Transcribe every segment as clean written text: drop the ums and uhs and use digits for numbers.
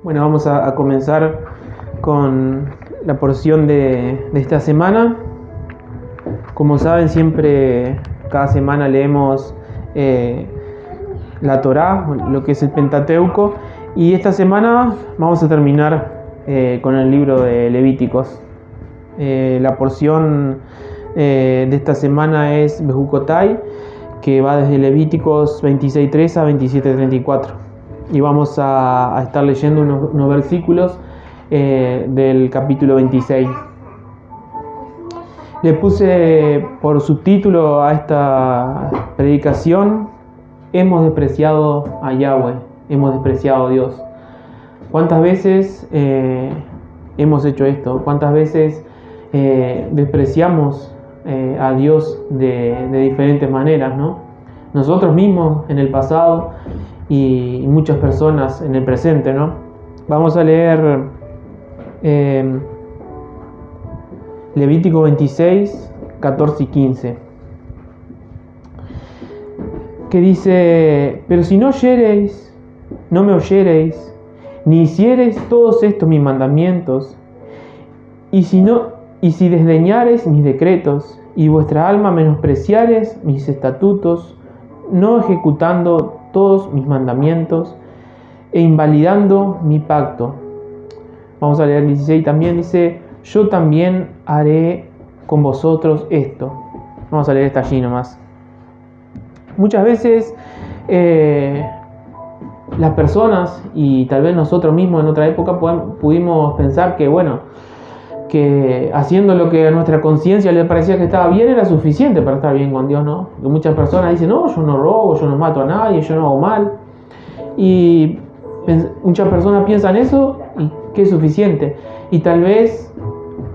Bueno, vamos a comenzar con la porción de esta semana. Como saben, cada semana leemos la Torá, lo que es el Pentateuco, y esta semana vamos a terminar con el libro de Levíticos. La porción de esta semana es Bejucotai, que va desde Levíticos 26:3 a 27:34. Y vamos a estar leyendo unos versículos del capítulo 26. Le puse por subtítulo a esta predicación: hemos despreciado a Yahweh, hemos despreciado a Dios. ¿Cuántas veces hemos hecho esto? ¿Cuántas veces despreciamos a Dios de diferentes maneras, ¿no? Nosotros mismos en el pasado y muchas personas en el presente, ¿no? Vamos a leer Levítico 26, 14 y 15, que dice: pero si no oyereis, no me oyereis, ni hiciereis todos estos mis mandamientos, y si desdeñareis mis decretos, y vuestra alma menospreciareis mis estatutos, no ejecutando todos mis mandamientos e invalidando mi pacto. Vamos a leer 16 también, dice: yo también haré con vosotros esto. Vamos a leer esta allí nomás. Muchas veces las personas, y tal vez nosotros mismos en otra época, pudimos pensar que haciendo lo que a nuestra conciencia le parecía que estaba bien era suficiente para estar bien con Dios, ¿no? Porque muchas personas dicen: no, yo no robo, yo no mato a nadie, yo no hago mal. Y muchas personas piensan eso y que es suficiente. Y tal vez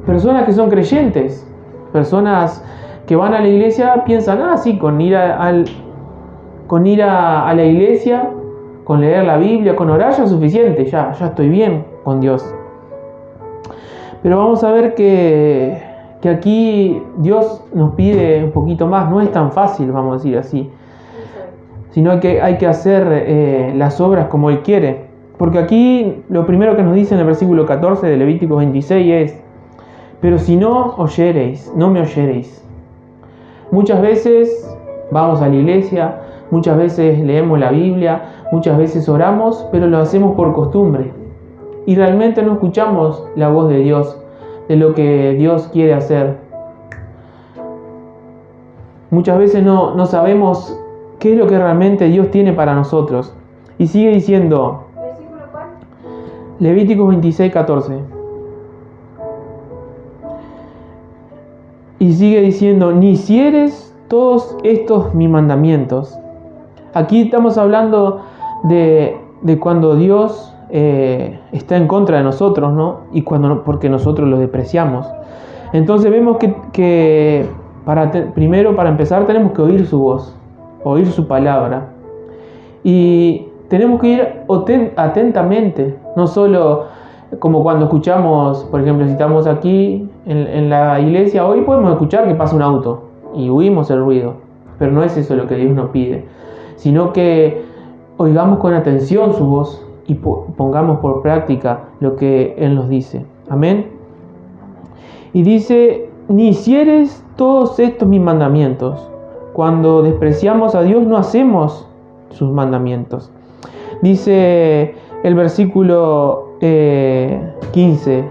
personas que son creyentes, personas que van a la iglesia, piensan: sí, con ir a la iglesia, con leer la Biblia, con orar ya es suficiente, ya estoy bien con Dios. Pero vamos a ver que aquí Dios nos pide un poquito más. No es tan fácil, vamos a decir así, sino que hay que hacer las obras como Él quiere. Porque aquí lo primero que nos dice en el versículo 14 de Levítico 26 es: pero si no oyereis, no me oyereis. Muchas veces vamos a la iglesia, muchas veces leemos la Biblia, muchas veces oramos, pero lo hacemos por costumbre. Y realmente no escuchamos la voz de Dios, de lo que Dios quiere hacer. Muchas veces no sabemos qué es lo que realmente Dios tiene para nosotros. Y sigue diciendo, Levíticos 26, 14. Y sigue diciendo: ni hicieres todos estos mis mandamientos. Aquí estamos hablando de cuando Dios está en contra de nosotros, ¿no? Y porque nosotros lo despreciamos. Entonces vemos que primero, para empezar, tenemos que oír su voz, oír su palabra. Y tenemos que ir atentamente, no solo como cuando escuchamos, por ejemplo, si estamos aquí en la iglesia, hoy podemos escuchar que pasa un auto y huimos el ruido, pero no es eso lo que Dios nos pide, sino que oigamos con atención su voz y pongamos por práctica lo que Él nos dice. Amén. Y dice: ni hicieres todos estos mis mandamientos. Cuando despreciamos a Dios, no hacemos sus mandamientos. Dice el versículo 15: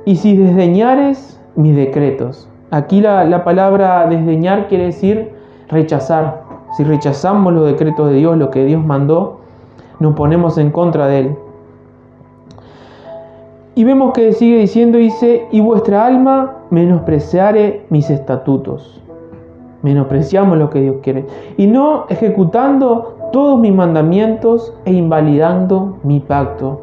y si desdeñares mis decretos. Aquí la palabra desdeñar quiere decir rechazar. Si rechazamos los decretos de Dios, lo que Dios mandó, nos ponemos en contra de Él. Y vemos que sigue diciendo, dice: y vuestra alma menospreciare mis estatutos. Menospreciamos lo que Dios quiere. Y no ejecutando todos mis mandamientos e invalidando mi pacto.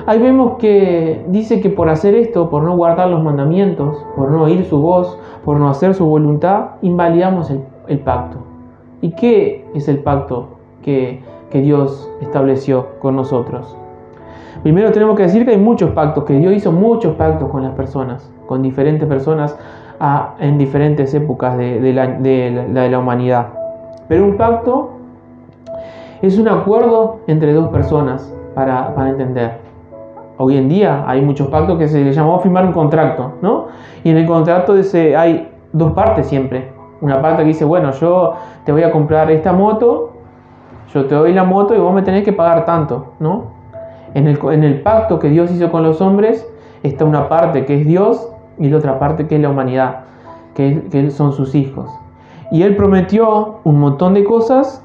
Ahí vemos que dice que por hacer esto, por no guardar los mandamientos, por no oír su voz, por no hacer su voluntad, invalidamos el pacto. ¿Y qué es el pacto que Dios estableció con nosotros? Primero tenemos que decir que hay muchos pactos, que Dios hizo muchos pactos con las personas, con diferentes personas en diferentes épocas de la humanidad. Pero un pacto es un acuerdo entre dos personas para entender. Hoy en día hay muchos pactos que se le llamó firmar un contrato, ¿no? Y en el contrato hay dos partes siempre. Una parte que dice, bueno, yo te voy a comprar esta moto, yo te doy la moto y vos me tenés que pagar tanto, ¿no? En el pacto que Dios hizo con los hombres está una parte que es Dios y la otra parte que es la humanidad, que son sus hijos. Y Él prometió un montón de cosas,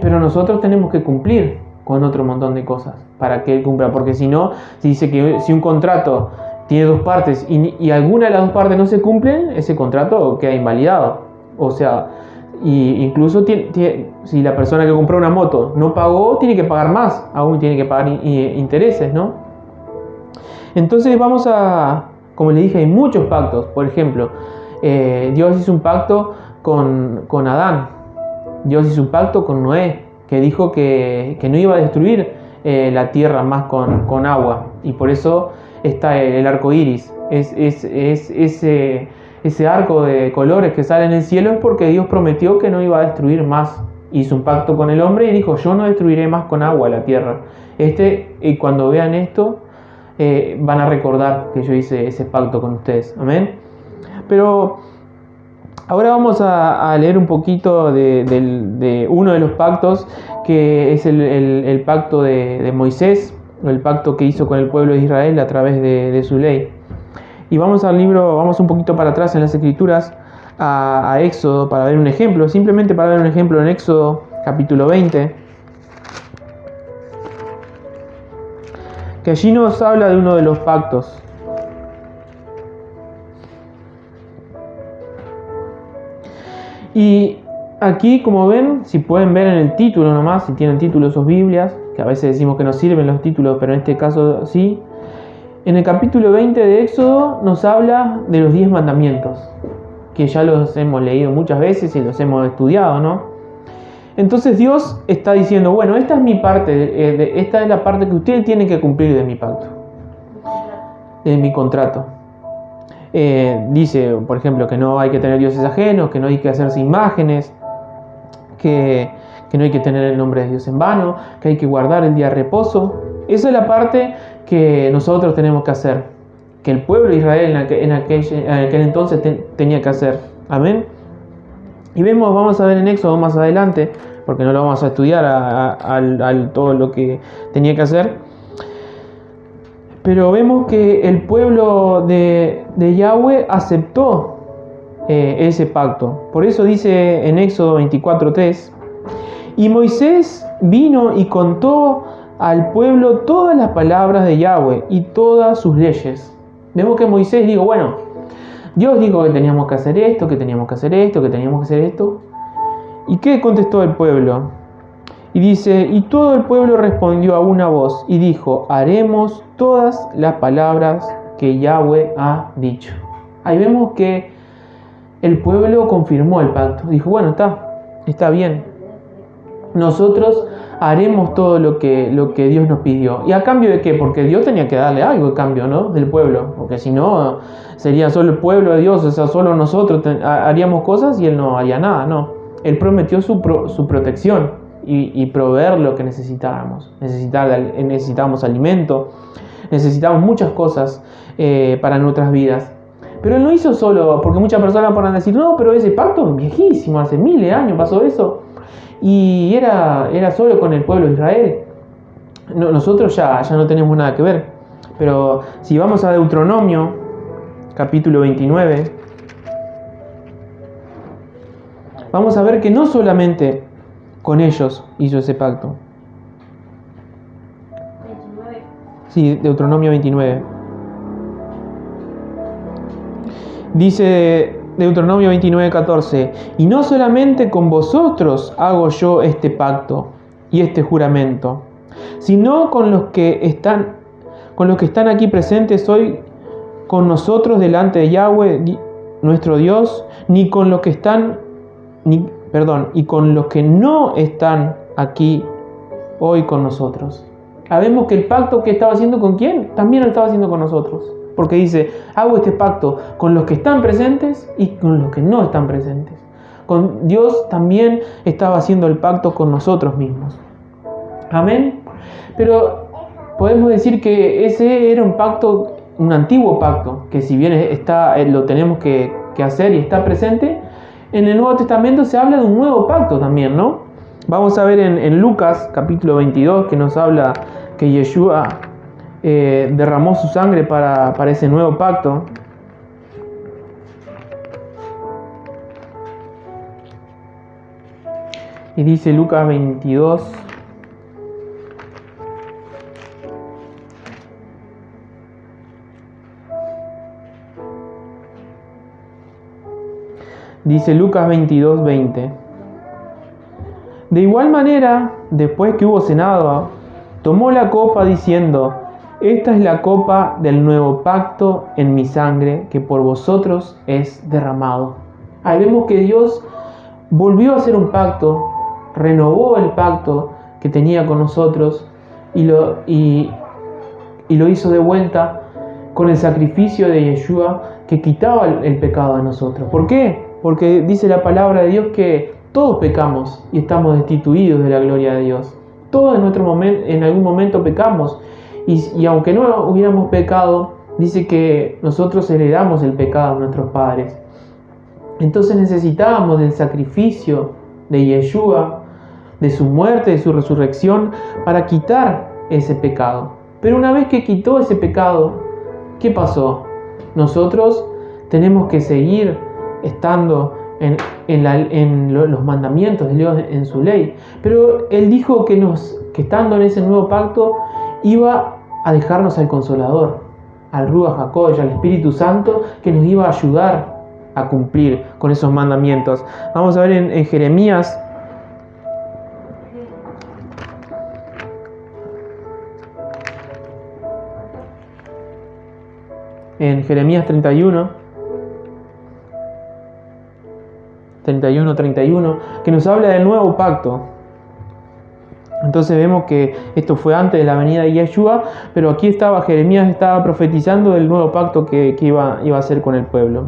pero nosotros tenemos que cumplir con otro montón de cosas para que Él cumpla. Porque si no, si dice que si un contrato tiene dos partes y alguna de las dos partes no se cumplen, ese contrato queda invalidado. O sea, incluso si la persona que compró una moto no pagó, tiene que pagar más, aún tiene que pagar intereses, ¿no? Entonces vamos como le dije, hay muchos pactos. Por ejemplo, Dios hizo un pacto con Adán. Dios hizo un pacto con Noé, que dijo que no iba a destruir la tierra más con agua. Y por eso está el arco iris. Ese arco de colores que sale en el cielo es porque Dios prometió que no iba a destruir más. Hizo un pacto con el hombre y dijo, yo no destruiré más con agua la tierra. Cuando vean esto, van a recordar que yo hice ese pacto con ustedes. Amén. Pero ahora vamos a leer un poquito de uno de los pactos, que es el pacto de Moisés, el pacto que hizo con el pueblo de Israel a través de su ley. Y vamos un poquito para atrás en las Escrituras, a Éxodo, para ver un ejemplo, simplemente para ver un ejemplo en Éxodo capítulo 20, que allí nos habla de uno de los pactos. Y aquí, como ven, si pueden ver en el título nomás, si tienen títulos sus Biblias, que a veces decimos que no sirven los títulos, pero en este caso sí. En el capítulo 20 de Éxodo nos habla de los 10 mandamientos, que ya los hemos leído muchas veces y los hemos estudiado, ¿no? Entonces Dios está diciendo, bueno, esta es mi parte, esta es la parte que ustedes tienen que cumplir de mi pacto, de mi contrato. Dice, por ejemplo, que no hay que tener dioses ajenos, que no hay que hacerse imágenes, que no hay que tener el nombre de Dios en vano, que hay que guardar el día de reposo. Esa es la parte que nosotros tenemos que hacer, que el pueblo de Israel en aquel entonces tenía que hacer. Amén. Y vamos a ver en Éxodo más adelante, porque no lo vamos a estudiar al todo lo que tenía que hacer. Pero vemos que el pueblo de Yahweh aceptó ese pacto. Por eso dice en Éxodo 24:3, y Moisés vino y contó al pueblo todas las palabras de Yahweh y todas sus leyes. Vemos que Moisés dijo, bueno, Dios dijo que teníamos que hacer esto, que teníamos que hacer esto, que teníamos que hacer esto. ¿Y qué contestó el pueblo? Y dice, y todo el pueblo respondió a una voz y dijo, haremos todas las palabras que Yahweh ha dicho. Ahí vemos que el pueblo confirmó el pacto. Dijo, bueno, está bien. Nosotros haremos todo lo que Dios nos pidió. ¿Y a cambio de qué? Porque Dios tenía que darle algo a cambio, ¿no? Del pueblo. Porque si no, sería solo el pueblo de Dios, o sea, solo nosotros haríamos cosas y Él no haría nada, no. Él prometió su protección y proveer lo que necesitábamos. Necesitábamos alimento, necesitábamos muchas cosas para nuestras vidas. Pero Él no hizo solo, porque muchas personas podrán decir, no, pero ese pacto es viejísimo, hace miles de años pasó eso. Y era solo con el pueblo de Israel. Nosotros ya no tenemos nada que ver. Pero si vamos a Deuteronomio, capítulo 29, vamos a ver que no solamente con ellos hizo ese pacto. 29. Sí, Deuteronomio 29. Dice Deuteronomio 29:14, y no solamente con vosotros hago yo este pacto y este juramento, sino con los que están aquí presentes hoy con nosotros delante de Yahweh nuestro Dios, y con los que no están aquí hoy con nosotros. Sabemos que el pacto que estaba haciendo con quién, también lo estaba haciendo con nosotros. Porque dice, hago este pacto con los que están presentes y con los que no están presentes. Con Dios también estaba haciendo el pacto con nosotros mismos. Amén. Pero podemos decir que ese era un pacto, un antiguo pacto, que si bien lo tenemos que hacer y está presente, en el Nuevo Testamento se habla de un nuevo pacto también, ¿no? Vamos a ver en Lucas capítulo 22 que nos habla que Yeshua derramó su sangre para ese nuevo pacto. Y dice Lucas 22. Dice Lucas 22, 20. De igual manera, después que hubo cenado, tomó la copa diciendo: esta es la copa del nuevo pacto en mi sangre, que por vosotros es derramado. Ahí vemos que Dios volvió a hacer un pacto, renovó el pacto que tenía con nosotros y lo hizo de vuelta con el sacrificio de Yeshua que quitaba el pecado de nosotros. ¿Por qué? Porque dice la palabra de Dios que todos pecamos y estamos destituidos de la gloria de Dios. Todos en algún momento pecamos y aunque no hubiéramos pecado, dice que nosotros heredamos el pecado de nuestros padres. Entonces necesitábamos del sacrificio de Yeshua, de su muerte, de su resurrección, para quitar ese pecado. Pero una vez que quitó ese pecado, ¿qué pasó? Nosotros tenemos que seguir estando en los mandamientos de Dios, en su ley. Pero Él dijo que estando en ese nuevo pacto iba a dejarnos al Consolador, al Ruach HaKodesh, al Espíritu Santo, que nos iba a ayudar a cumplir con esos mandamientos. Vamos a ver en Jeremías. En Jeremías 31, que nos habla del nuevo pacto. Entonces vemos que esto fue antes de la venida de Yeshua, pero aquí Jeremías estaba profetizando del nuevo pacto que iba a hacer con el pueblo.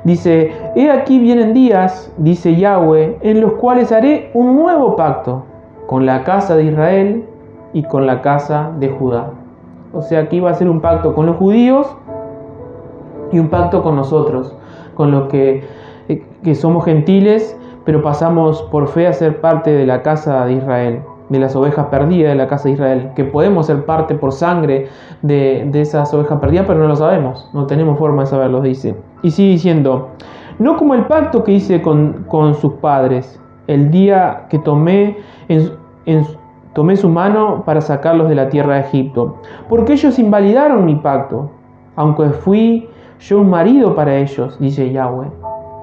Dice: he aquí vienen días, dice Yahweh, en los cuales haré un nuevo pacto con la casa de Israel y con la casa de Judá. O sea, aquí iba a ser un pacto con los judíos y un pacto con nosotros, con los que somos gentiles, pero pasamos por fe a ser parte de la casa de Israel, de las ovejas perdidas de la casa de Israel, que podemos ser parte por sangre de esas ovejas perdidas, pero no lo sabemos, no tenemos forma de saberlo, dice. Y sigue diciendo: no como el pacto que hice con sus padres, el día que tomé su mano para sacarlos de la tierra de Egipto, porque ellos invalidaron mi pacto, aunque fui yo un marido para ellos, dice Yahweh.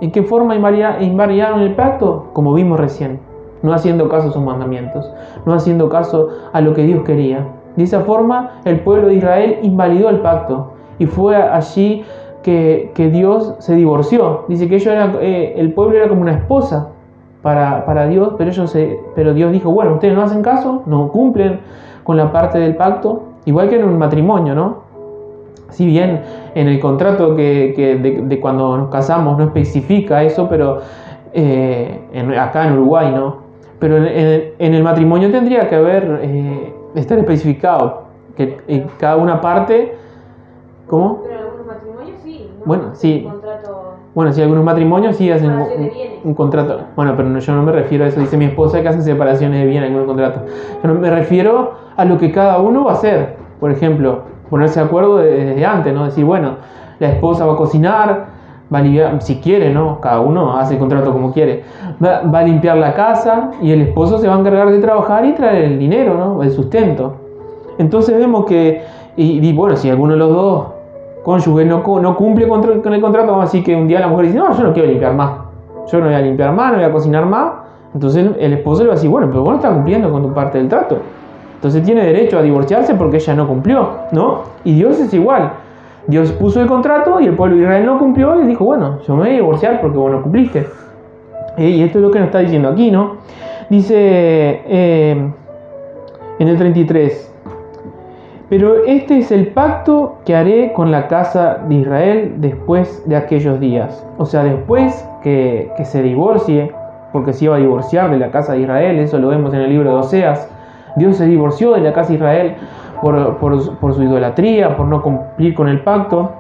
¿En qué forma invalidaron el pacto? Como vimos recién, no haciendo caso a sus mandamientos, no haciendo caso a lo que Dios quería. De esa forma, el pueblo de Israel invalidó el pacto y fue allí que Dios se divorció. Dice que el pueblo era como una esposa para Dios, pero Dios dijo: bueno, ustedes no hacen caso, no cumplen con la parte del pacto, igual que en un matrimonio, ¿no? Si bien en el contrato de cuando nos casamos no especifica eso, pero acá en Uruguay no, pero en el matrimonio tendría que estar especificado que cada una parte. ¿Cómo? Pero en algunos matrimonios sí, ¿no? Bueno, sí. Bueno, sí, algunos matrimonios sí hacen un contrato. Bueno, pero yo no me refiero a eso. Dice mi esposa que hacen separaciones de bienes en algunos contratos. Yo no me refiero a lo que cada uno va a hacer. Por ejemplo, ponerse de acuerdo desde antes, ¿no? Decir, bueno, la esposa va a cocinar, va a limpiar, si quiere, ¿no? Cada uno hace el contrato como quiere. Va a limpiar la casa y el esposo se va a encargar de trabajar y traer el dinero, ¿no? El sustento. Entonces vemos que, y bueno, si alguno de los dos cónyuges no cumple con el contrato, vamos a decir que un día la mujer dice: no, yo no quiero limpiar más, yo no voy a limpiar más, no voy a cocinar más. Entonces el esposo le va a decir: bueno, pero vos no estás cumpliendo con tu parte del trato. Entonces tiene derecho a divorciarse porque ella no cumplió, ¿no? Y Dios es igual. Dios puso el contrato y el pueblo de Israel no cumplió y dijo: bueno, yo me voy a divorciar porque vos no cumpliste. Y esto es lo que nos está diciendo aquí, ¿no? Dice en el 33: pero este es el pacto que haré con la casa de Israel después de aquellos días. O sea, después que se divorcie, porque se iba a divorciar de la casa de Israel, eso lo vemos en el libro de Oseas, Dios se divorció de la casa de Israel por su idolatría, por no cumplir con el pacto.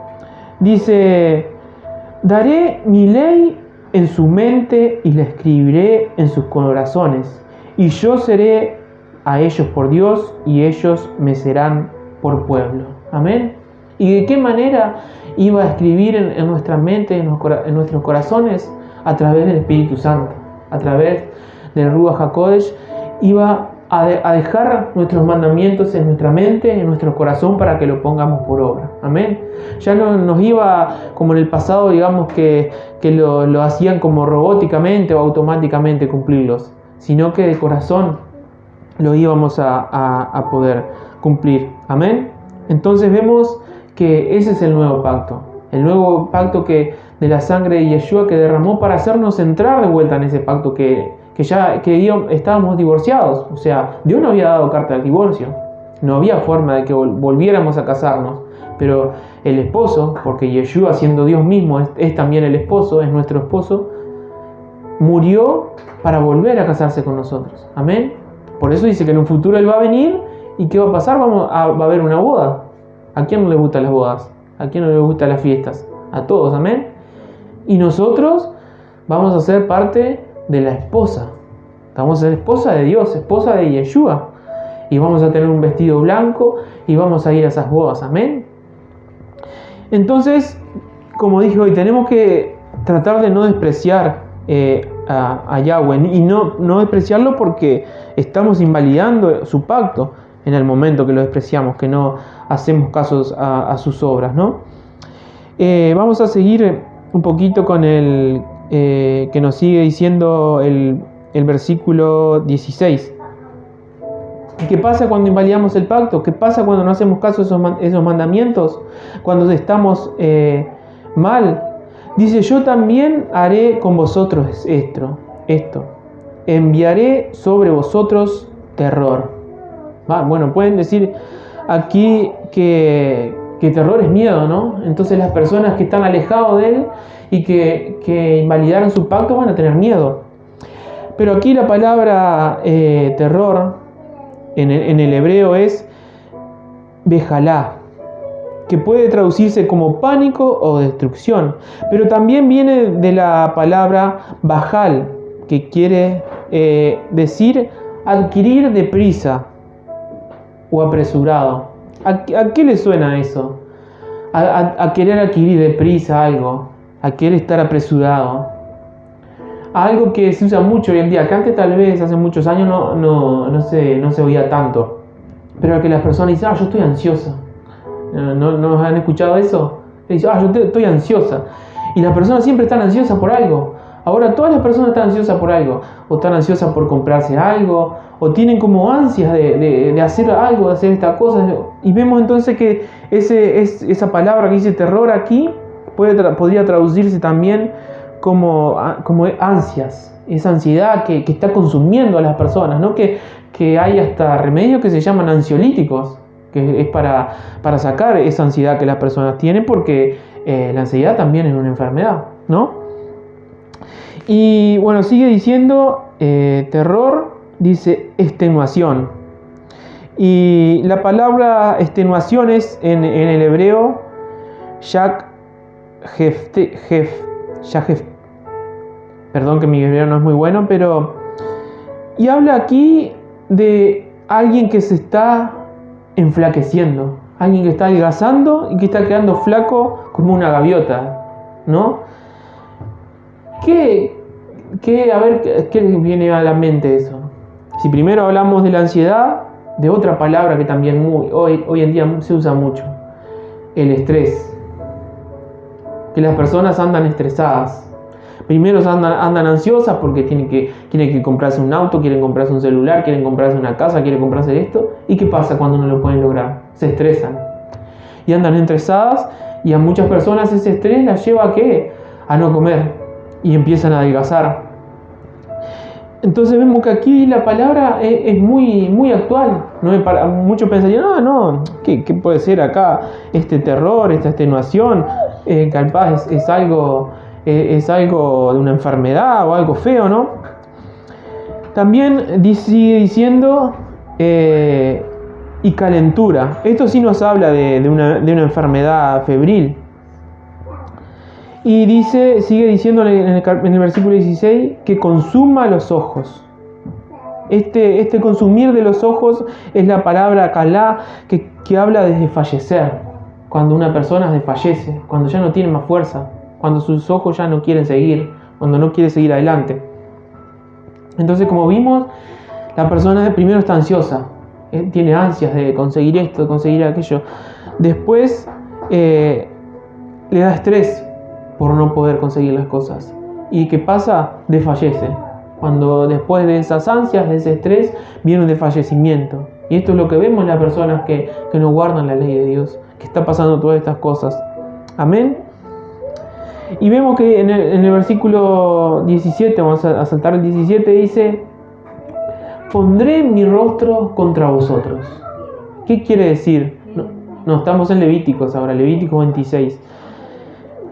Dice: daré mi ley en su mente y la escribiré en sus corazones, y yo seré a ellos por Dios y ellos me serán por pueblo. Amén. ¿Y de qué manera iba a escribir en nuestra mente, en nuestros corazones? A través del Espíritu Santo, a través del Ruach HaKodesh. Iba a dejar nuestros mandamientos en nuestra mente, en nuestro corazón, para que lo pongamos por obra. Amén. Ya no nos iba como en el pasado, digamos, que lo hacían como robóticamente o automáticamente cumplirlos, sino que de corazón lo íbamos a poder cumplir. Amén. Entonces vemos que ese es el nuevo pacto. El nuevo pacto de la sangre de Yeshua, que derramó para hacernos entrar de vuelta en ese pacto que estábamos divorciados. O sea, Dios no había dado carta de divorcio. No había forma de que volviéramos a casarnos. Pero el esposo, porque Yeshua, siendo Dios mismo, es también el esposo, es nuestro esposo, murió para volver a casarse con nosotros. Amén. Por eso dice que en un futuro Él va a venir. ¿Y qué va a pasar? Va a haber una boda. ¿A quién no le gustan las bodas? ¿A quién no le gustan las fiestas? A todos, amén. Y nosotros vamos a ser parte de la esposa. Vamos a ser esposa de Dios, esposa de Yeshua. Y vamos a tener un vestido blanco y vamos a ir a esas bodas, amén. Entonces, como dije hoy, tenemos que tratar de no despreciar a Yahweh. Y no despreciarlo porque estamos invalidando su pacto en el momento que lo despreciamos, que no hacemos casos a sus obras, ¿no? Vamos a seguir un poquito con el que nos sigue diciendo el versículo 16. ¿Qué pasa cuando invalidamos el pacto? ¿Qué pasa cuando no hacemos caso a esos mandamientos? Cuando estamos mal. Dice: yo también haré con vosotros esto. Enviaré sobre vosotros terror. Bueno, pueden decir aquí que terror es miedo, ¿no? Entonces las personas que están alejados de Él y que invalidaron su pacto van a tener miedo. Pero aquí la palabra terror en el hebreo es bejalá, que puede traducirse como pánico o destrucción. Pero también viene de la palabra bajal, que quiere decir adquirir deprisa o apresurado. ¿A qué le suena eso? A querer adquirir deprisa algo, a querer estar apresurado. Algo que se usa mucho hoy en día, que antes tal vez hace muchos años no se oía tanto. Pero que las personas dicen: yo estoy ansiosa. ¿No han escuchado eso? Dicen: yo estoy ansiosa. Y las personas siempre están ansiosas por algo. Ahora todas las personas están ansiosas por algo. O están ansiosas por comprarse algo, o tienen como ansias de hacer algo, de hacer esta cosa. Y vemos entonces que esa palabra que dice terror aquí podría traducirse también como ansias. Esa ansiedad que está consumiendo a las personas, ¿no? Que hay hasta remedios que se llaman ansiolíticos, que es para sacar esa ansiedad que las personas tienen, porque la ansiedad también es una enfermedad, ¿no? Y bueno, sigue diciendo terror, dice extenuación. Y la palabra extenuación es en el hebreo perdón que mi hebreo no es muy bueno, pero... Y habla aquí de alguien que se está enflaqueciendo, alguien que está adelgazando y que está quedando flaco como una gaviota, ¿no? ¿Qué viene a la mente eso? Si primero hablamos de la ansiedad, de otra palabra que también hoy en día se usa mucho, el estrés. Que las personas andan estresadas. Primero andan ansiosas porque tienen que comprarse un auto, quieren comprarse un celular, quieren comprarse una casa, quieren comprarse esto. ¿Y qué pasa cuando no lo pueden lograr? Se estresan. Y andan estresadas, y a muchas personas ese estrés las lleva ¿a qué? A no comer. Y empiezan a adelgazar. Entonces vemos que aquí la palabra es muy, muy actual. Muchos pensarían: ¿qué puede ser acá? Este terror, esta extenuación, capaz es algo de una enfermedad o algo feo, ¿no? También sigue diciendo y calentura. Esto sí nos habla de una enfermedad febril. Y sigue diciendo en el versículo 16 que consuma los ojos. Este consumir de los ojos es la palabra kalá que habla de desfallecer. Cuando una persona desfallece, cuando ya no tiene más fuerza, cuando sus ojos ya no quieren seguir, cuando no quiere seguir adelante. Entonces, como vimos, la persona primero está ansiosa, tiene ansias de conseguir esto, de conseguir aquello. Después le da estrés por no poder conseguir las cosas. ¿Y qué pasa? Desfallece. Cuando después de esas ansias, de ese estrés, viene un desfallecimiento. Y esto es lo que vemos en las personas que no guardan la ley de Dios, que está pasando todas estas cosas. Amén. Y vemos que en el versículo 17, vamos a saltar el 17, dice: pondré mi rostro contra vosotros. ¿Qué quiere decir? No, estamos en Levíticos ahora, Levítico 26.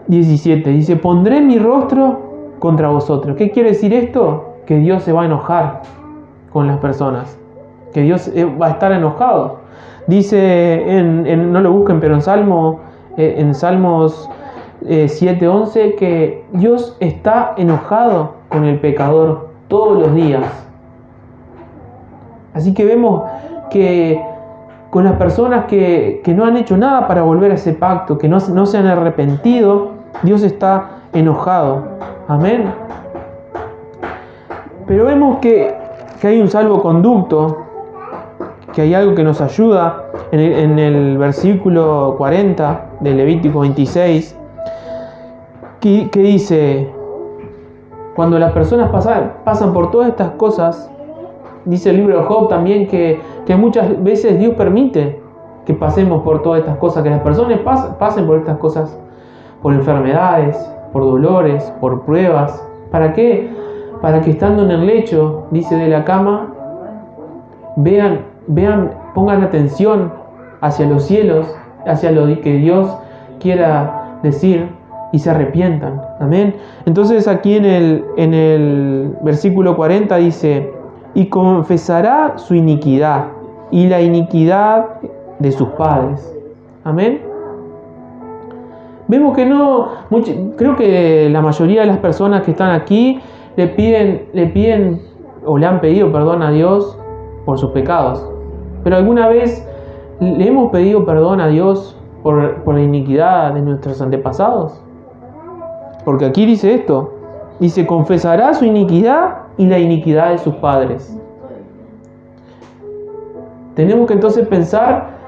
17, dice: pondré mi rostro contra vosotros. ¿Qué quiere decir esto? Que Dios se va a enojar con las personas, que Dios va a estar enojado. Dice, no lo busquen, pero en Salmos 7:11, que Dios está enojado con el pecador todos los días. Así que vemos que con las personas que no han hecho nada para volver a ese pacto, que no se han arrepentido, Dios está enojado. Amén. Pero vemos que hay un salvoconducto, que hay algo que nos ayuda en el versículo 40 de Levítico 26, que dice: cuando las personas pasan por todas estas cosas, dice el libro de Job también que muchas veces Dios permite que pasemos por todas estas cosas, que las personas pasen por estas cosas, por enfermedades, por dolores, por pruebas. ¿Para qué? Para que estando en el lecho, dice, de la cama, vean, pongan atención hacia los cielos, hacia lo que Dios quiera decir, y se arrepientan. Amén. Entonces aquí en el versículo 40 dice: y confesará su iniquidad y la iniquidad de sus padres. Amén. Vemos que creo que la mayoría de las personas que están aquí le piden o le han pedido perdón a Dios por sus pecados. Pero alguna vez le hemos pedido perdón a Dios por la iniquidad de nuestros antepasados. Porque aquí dice esto: dice, confesará su iniquidad y la iniquidad de sus padres. Tenemos que entonces pensar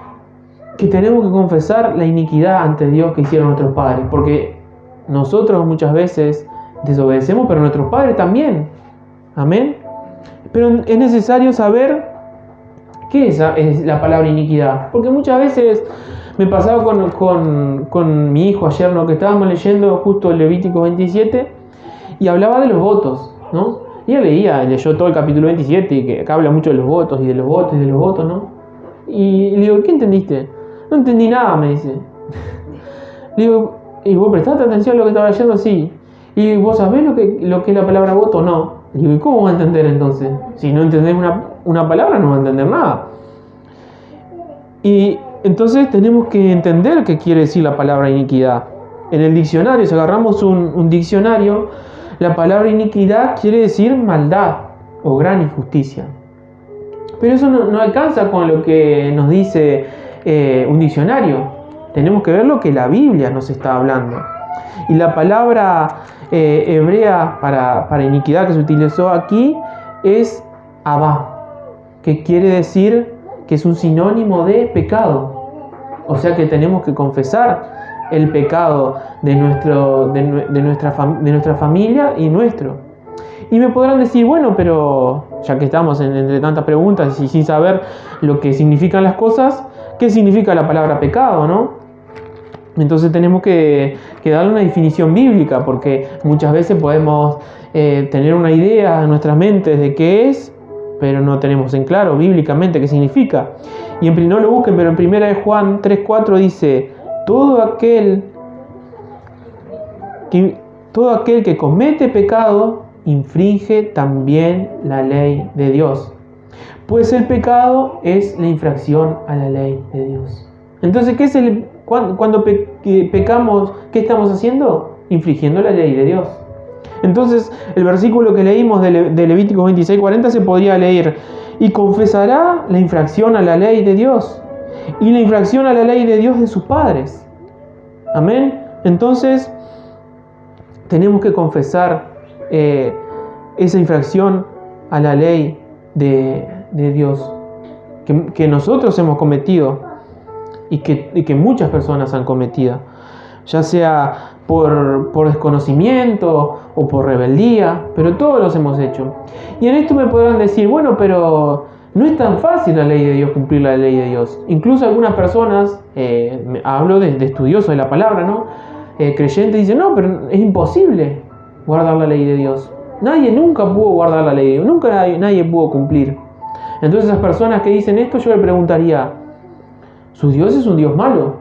que tenemos que confesar la iniquidad ante Dios que hicieron nuestros padres, porque nosotros muchas veces desobedecemos, pero nuestros padres también. Amén. Pero es necesario saber qué es la palabra iniquidad, porque muchas veces me pasaba con mi hijo ayer, ¿no? Que estábamos leyendo justo el Levítico 27 y hablaba de los votos, ¿no? Y él leyó todo el capítulo 27 y que acá habla mucho de los votos y de los votos y de los votos, ¿no? Y le digo, ¿qué entendiste? No entendí nada, me dice. Le digo, ¿y vos prestaste atención a lo que estaba leyendo? Sí. ¿Y vos sabés lo que es la palabra voto? No. Le digo, ¿y cómo va a entender entonces? Si no entendés una palabra, no va a entender nada. Y entonces tenemos que entender qué quiere decir la palabra iniquidad. En el diccionario, si agarramos un diccionario, la palabra iniquidad quiere decir maldad o gran injusticia. Pero eso no alcanza con lo que nos dice un diccionario. Tenemos que ver lo que la Biblia nos está hablando. Y la palabra hebrea para iniquidad que se utilizó aquí es abá, que quiere decir que es un sinónimo de pecado. O sea que tenemos que confesar el pecado de nuestra familia y nuestro. Y me podrán decir, bueno, pero ya que estamos entre tantas preguntas y sin saber lo que significan las cosas, ¿qué significa la palabra pecado, no? Entonces tenemos que darle una definición bíblica, porque muchas veces podemos tener una idea en nuestras mentes de qué es, pero no tenemos en claro bíblicamente qué significa. Y no lo busquen, pero en 1 Juan 3:4 dice: todo aquel que comete pecado infringe también la ley de Dios, Pues el pecado es la infracción a la ley de Dios. Entonces, ¿qué es cuando pecamos? ¿Qué estamos haciendo? Infringiendo la ley de Dios. Entonces, el versículo que leímos de Levítico 26:40 se podría leer: y confesará la infracción a la ley de Dios y la infracción a la ley de Dios de sus padres. Amén. Entonces, tenemos que confesar esa infracción a la ley de Dios que nosotros hemos cometido y que muchas personas han cometido, ya sea por desconocimiento o por rebeldía, pero todos los hemos hecho. Y en esto me podrán decir: bueno, pero no es tan fácil la ley de Dios, cumplir la ley de Dios. Incluso algunas personas, hablo de estudiosos de la palabra, ¿no? Creyentes, dicen: no, pero es imposible guardar la ley de Dios. Nadie nunca pudo guardar la ley de Dios, nunca nadie pudo cumplir. Entonces, esas personas que dicen esto, yo le preguntaría: ¿su Dios es un Dios malo?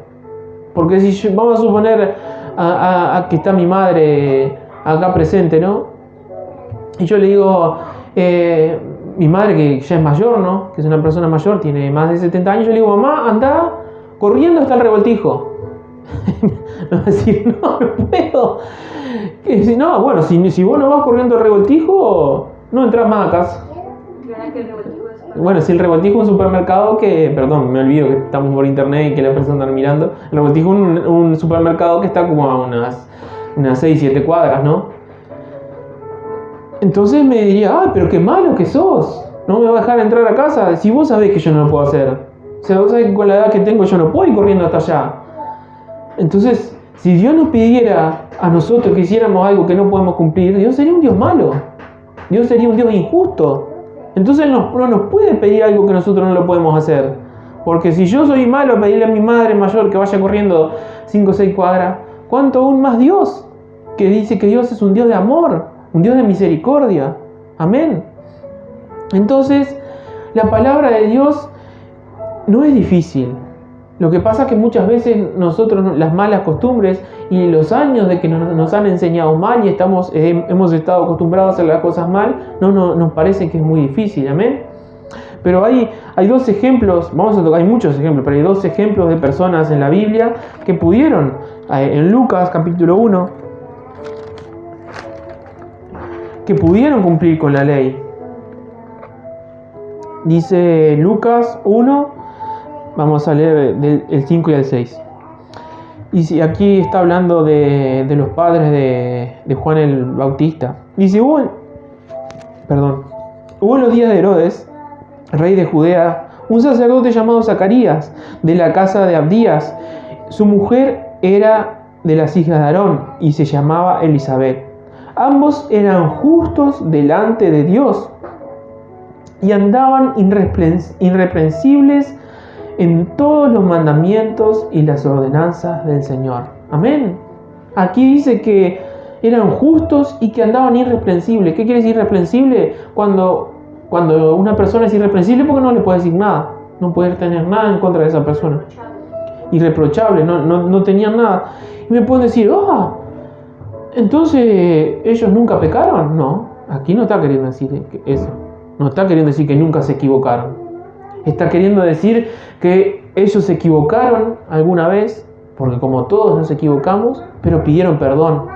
Porque si vamos a suponer a que está mi madre acá presente, ¿no? Y yo le digo, mi madre, que ya es mayor, ¿no? Que es una persona mayor, tiene más de 70 años, yo le digo: mamá, anda corriendo hasta el revoltijo. Me va a decir: no puedo. No, bueno, si vos no vas corriendo al revoltijo, no entras más a casa. Bueno, si el revoltijo es un supermercado perdón, me olvido que estamos por internet y que la persona está mirando. El revoltijo es un supermercado que está como a unas 6-7 cuadras, ¿no? Entonces me diría: ay, pero qué malo que sos, no me vas a dejar entrar a casa. Si vos sabés que yo no lo puedo hacer, o sea, vos sabés que con la edad que tengo yo no puedo ir corriendo hasta allá. Entonces, si Dios nos pidiera a nosotros que hiciéramos algo que no podemos cumplir, Dios sería un Dios malo, Dios sería un Dios injusto. Entonces no nos puede pedir algo que nosotros no lo podemos hacer. Porque si yo soy malo a pedirle a mi madre mayor que vaya corriendo 5 o 6 cuadras, ¿cuánto aún más Dios? Que dice que Dios es un Dios de amor, un Dios de misericordia. Amén. Entonces, la palabra de Dios no es difícil. Lo que pasa es que muchas veces nosotros, las malas costumbres y los años de que nos han enseñado mal y hemos estado acostumbrados a hacer las cosas mal, nos parece que es muy difícil. Amén. Pero hay 2 ejemplos, hay muchos ejemplos, pero hay 2 ejemplos de personas en la Biblia que pudieron, en Lucas capítulo 1, que pudieron cumplir con la ley. Dice Lucas 1, vamos a leer el 5 y el 6. Y si aquí está hablando de los padres de Juan el Bautista. Dice: hubo en los días de Herodes, rey de Judea, un sacerdote llamado Zacarías, de la casa de Abdías. Su mujer era de las hijas de Aarón y se llamaba Elizabeth. Ambos eran justos delante de Dios y andaban irreprensibles en todos los mandamientos y las ordenanzas del Señor. Amén. Aquí dice que eran justos y que andaban irreprensibles. ¿Qué quiere decir irreprensible? Cuando una persona es irreprensible, porque no le puede decir nada, no puede tener nada en contra de esa persona. Irreprochable, no tenían nada. Y me pueden decir: entonces ellos nunca pecaron. No, aquí no está queriendo decir eso. No está queriendo decir que nunca se equivocaron. Está queriendo decir que ellos se equivocaron alguna vez, porque como todos nos equivocamos, pero pidieron perdón.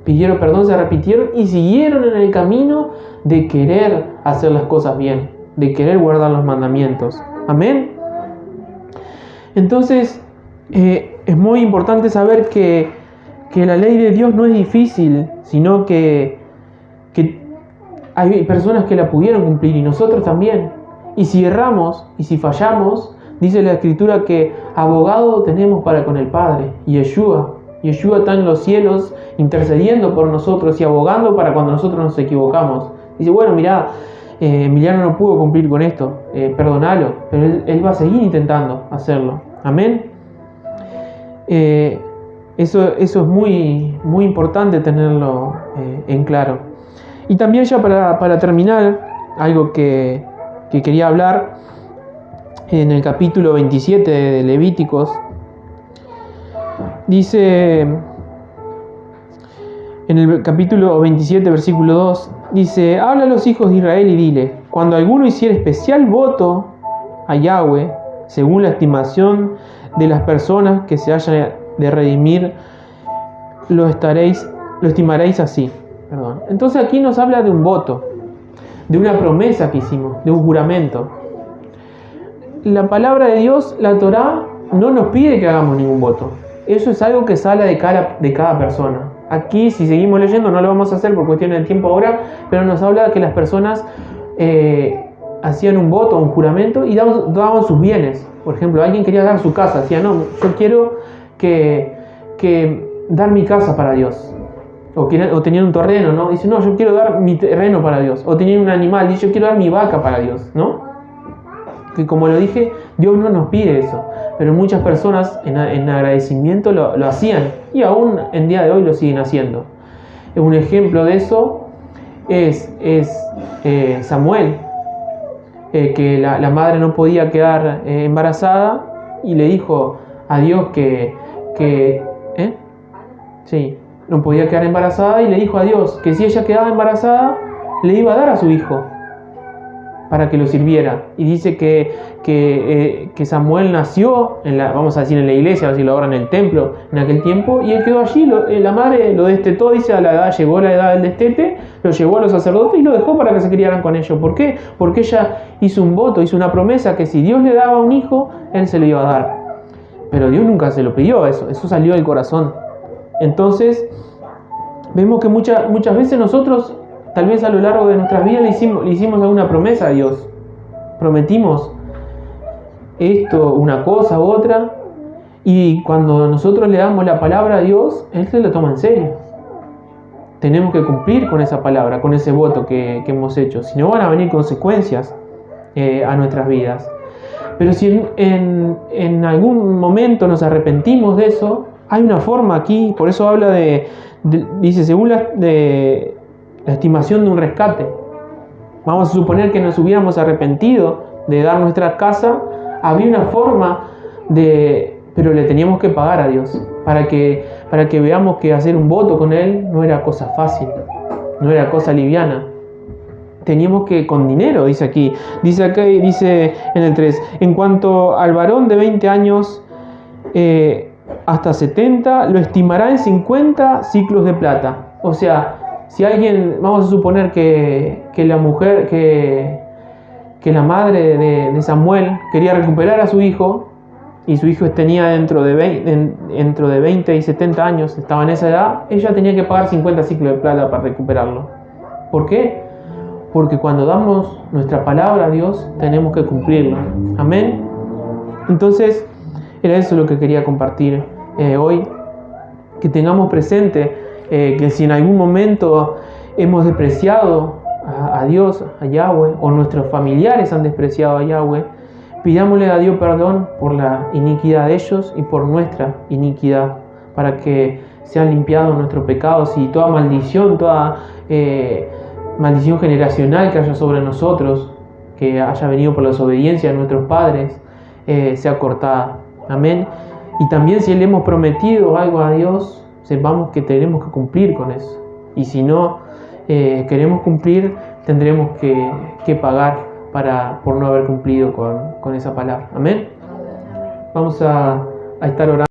Pidieron perdón, se arrepintieron y siguieron en el camino de querer hacer las cosas bien, de querer guardar los mandamientos. Amén. Entonces, es muy importante saber que la ley de Dios no es difícil, sino que hay personas que la pudieron cumplir y nosotros también. Y si erramos y si fallamos, dice la Escritura que abogado tenemos para con el Padre, Yeshua. Yeshua está en los cielos intercediendo por nosotros y abogando para cuando nosotros nos equivocamos. Dice: bueno, mirá, Emiliano no pudo cumplir con esto, perdonalo, pero él va a seguir intentando hacerlo. Amén. Eso es muy, muy importante tenerlo en claro. Y también ya para terminar, algo que quería hablar, en el capítulo 27 de Levíticos, dice en el capítulo 27, versículo 2: Dice, habla a los hijos de Israel y dile, cuando alguno hiciera especial voto a Yahweh, según la estimación de las personas que se hayan de redimir, lo estimaréis así. Perdón. Entonces aquí nos habla de un voto, de una promesa que hicimos, de un juramento. La palabra de Dios, la Torá, no nos pide que hagamos ningún voto. Eso es algo que sale de cada persona. Aquí, si seguimos leyendo, no lo vamos a hacer por cuestión de tiempo ahora, pero nos habla de que las personas hacían un voto, un juramento y daban sus bienes. Por ejemplo, alguien quería dar su casa, decía, no, yo quiero que dar mi casa para Dios. O tenían un terreno, ¿no? Dice, no, yo quiero dar mi terreno para Dios. O tenían un animal, dice, yo quiero dar mi vaca para Dios, ¿no? Que como lo dije, Dios no nos pide eso. Pero muchas personas en agradecimiento lo hacían. Y aún en día de hoy lo siguen haciendo. Un ejemplo de eso es Samuel. Que la madre no podía quedar embarazada. Y le dijo a Dios Sí, no podía quedar embarazada. Y le dijo a Dios que si ella quedaba embarazada, le iba a dar a su hijo para que lo sirviera. Y dice que Samuel nació, vamos a decir en la iglesia, a decirlo ahora en el templo, en aquel tiempo, y él quedó allí, la madre lo destetó, dice, llegó la edad del destete, lo llevó a los sacerdotes y lo dejó para que se criaran con ellos. ¿Por qué? Porque ella hizo un voto, hizo una promesa que si Dios le daba un hijo, él se lo iba a dar. Pero Dios nunca se lo pidió, eso salió del corazón. Entonces, vemos que muchas veces nosotros, tal vez a lo largo de nuestras vidas, le hicimos alguna promesa a Dios. Prometimos esto, una cosa u otra, y cuando nosotros le damos la palabra a Dios, Él se la toma en serio. Tenemos que cumplir con esa palabra, con ese voto que hemos hecho. Si no, van a venir consecuencias a nuestras vidas. Pero si en algún momento nos arrepentimos de eso, hay una forma aquí, por eso habla dice, según la estimación de un rescate. Vamos a suponer que nos hubiéramos arrepentido de dar nuestra casa, había una forma pero le teníamos que pagar a Dios, para que veamos que hacer un voto con Él no era cosa fácil, no era cosa liviana. Teníamos que, con dinero, dice aquí, dice en el 3, en cuanto al varón de 20 años hasta 70, lo estimará en 50 ciclos de plata. O sea, si alguien, vamos a suponer que la mujer, que la madre de Samuel quería recuperar a su hijo, y su hijo tenía dentro de 20 y 70 años, estaba en esa edad, ella tenía que pagar 50 ciclos de plata para recuperarlo. ¿Por qué? Porque cuando damos nuestra palabra a Dios, tenemos que cumplirla. Amén. Entonces, era eso lo que quería compartir hoy. Que tengamos presente que si en algún momento hemos despreciado a Dios, a Yahweh, o nuestros familiares han despreciado a Yahweh, pidámosle a Dios perdón por la iniquidad de ellos y por nuestra iniquidad, para que sean limpiados nuestros pecados y toda maldición, maldición generacional que haya sobre nosotros, que haya venido por la desobediencia de nuestros padres, sea cortada. Amén. Y también si le hemos prometido algo a Dios, sepamos que tenemos que cumplir con eso. Y si no queremos cumplir, tendremos que pagar por no haber cumplido con esa palabra. Amén. Vamos a estar orando.